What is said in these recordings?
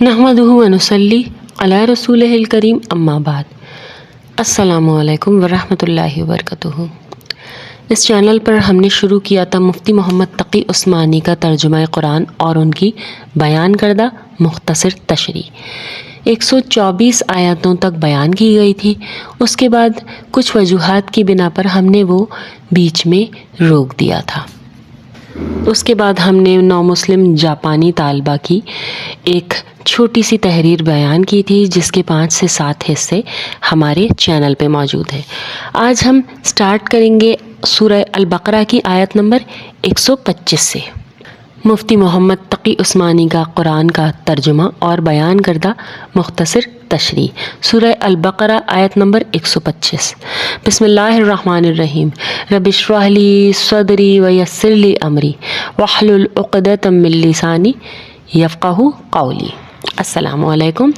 نحمدہ و نصلی علی رسولہ الکریم اما بعد۔ السلام علیکم ورحمۃ اللہ وبرکاتہ۔ اس چینل پر ہم نے شروع کیا تھا مفتی محمد تقی عثمانی کا ترجمہ قرآن اور ان کی بیان کردہ مختصر تشریح 124 آیاتوں تک بیان کی گئی تھی۔ اس کے بعد کچھ وجوہات کی بنا پر ہم نے وہ بیچ میں روک دیا تھا۔ اس کے بعد ہم نے نو مسلم جاپانی طالبہ کی ایک چھوٹی سی تحریر بیان کی تھی، جس کے 5 سے 7 حصے ہمارے چینل پہ موجود ہیں۔ آج ہم سٹارٹ کریں گے سورہ البقرہ کی آیت نمبر 125 سے۔ مفتی محمد تقی عثمانی کا قرآن کا ترجمہ اور بیان کردہ مختصر تشریح سورہ البقرہ آیت نمبر 125۔ بسم اللہ الرحمن الرحیم۔ رب اشرح لی صدری ویسر لی امری واحلل عقدۃ من لسانی یفقہوا قولی۔ السلام علیکم۔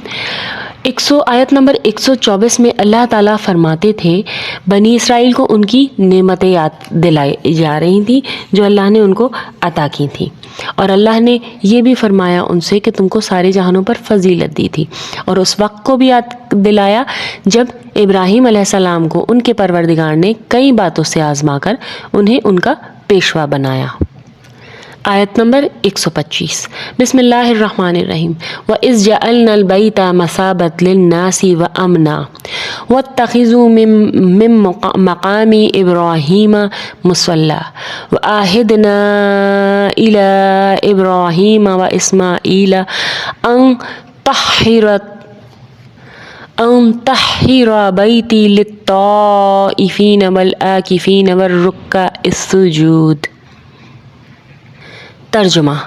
آیت نمبر 124 میں اللہ تعالیٰ فرماتے تھے بنی اسرائیل کو ان کی نعمتیں یاد دلائی جا رہی تھیں جو اللہ نے ان کو عطا کی تھیں، اور اللہ نے یہ بھی فرمایا ان سے کہ تم کو سارے جہانوں پر فضیلت دی تھی، اور اس وقت کو بھی یاد دلایا جب ابراہیم علیہ السلام کو ان کے پروردگار نے کئی باتوں سے آزما کر انہیں ان کا پیشوا بنایا۔ آیت نمبر 125۔ بسم اللہ الرحمن الرحیم۔ وَإِذْ جَعَلْنَا الْبَيْتَ مَثَابَةً لِلنَّاسِ وَأَمْنًا وَاتَّخِذُوا مِن مَّقَامِ إِبْرَاهِيمَ مُصَلًّى وَعَهِدْنَا إِلَىٰ إِبْرَاهِيمَ وَإِسْمَاعِيلَ أَن طَهِّرَ بَيْتِي لِلطَّائِفِينَ وَالْعَاكِفِينَ وَالرُّكَّعِ السُّجُودِ۔ ترجمہ۔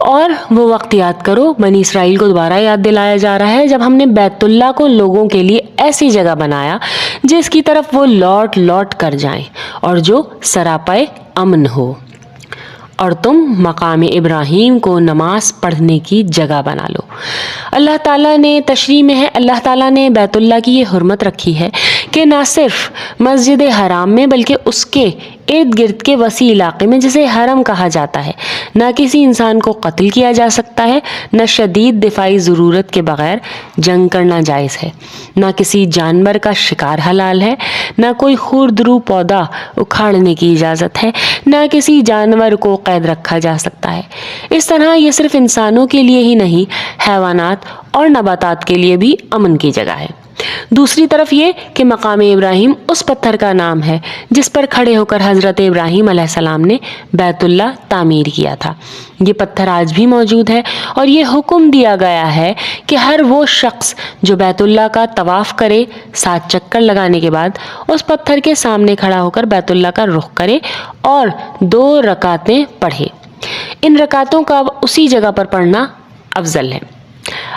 اور وہ وقت یاد کرو، بنی اسرائیل کو دوبارہ یاد دلایا جا رہا ہے جب ہم نے بیت اللہ کو لوگوں کے لیے ایسی جگہ بنایا جس کی طرف وہ لوٹ لوٹ کر جائیں اور جو سراپائے امن ہو، اور تم مقام ابراہیم کو نماز پڑھنے کی جگہ بنا لو۔ اللہ تعالیٰ نے تشریح میں ہے، اللہ تعالیٰ نے بیت اللہ کی یہ حرمت رکھی ہے کہ نہ صرف مسجد حرام میں بلکہ اس کے ارد گرد کے وسیع علاقے میں جسے حرم کہا جاتا ہے نہ کسی انسان کو قتل کیا جا سکتا ہے، نہ شدید دفاعی ضرورت کے بغیر جنگ کرنا جائز ہے، نہ کسی جانور کا شکار حلال ہے، نہ کوئی خوردرو پودا اکھاڑنے کی اجازت ہے، نہ کسی جانور کو قید رکھا جا سکتا ہے۔ اس طرح یہ صرف انسانوں کے لیے ہی نہیں، حیوانات اور نباتات کے لیے بھی امن کی جگہ ہے۔ دوسری طرف یہ کہ مقام ابراہیم اس پتھر کا نام ہے جس پر کھڑے ہو کر حضرت ابراہیم علیہ السلام نے بیت اللہ تعمیر کیا تھا۔ یہ پتھر آج بھی موجود ہے، اور یہ حکم دیا گیا ہے کہ ہر وہ شخص جو بیت اللہ کا طواف کرے 7 چکر لگانے کے بعد اس پتھر کے سامنے کھڑا ہو کر بیت اللہ کا رخ کرے اور 2 رکعتیں پڑھے۔ ان رکعتوں کا اسی جگہ پر پڑھنا افضل ہے۔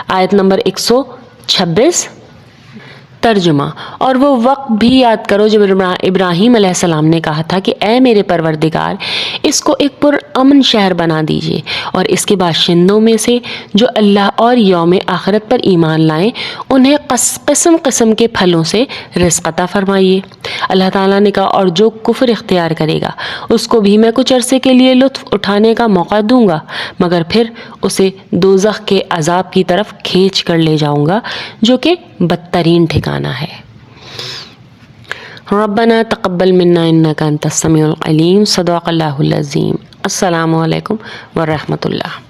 آیت نمبر 126۔ ترجمہ۔ اور وہ وقت بھی یاد کرو جب ابراہیم علیہ السلام نے کہا تھا کہ اے میرے پروردگار، اس کو ایک پرامن شہر بنا دیجیے، اور اس کے باشندوں میں سے جو اللہ اور یوم آخرت پر ایمان لائیں انہیں قسم قسم کے پھلوں سے رزق عطا فرمائیے۔ اللہ تعالیٰ نے کہا اور جو کفر اختیار کرے گا اس کو بھی میں کچھ عرصے کے لیے لطف اٹھانے کا موقع دوں گا، مگر پھر اسے دوزخ کے عذاب کی طرف کھینچ کر لے جاؤں گا جو کہ بدترین ٹھکانہ ہے۔ ربنا تقبل منا انک انت السمیع العلیم۔ صدق اللہ العظیم۔ السلام علیکم ورحمۃ اللہ۔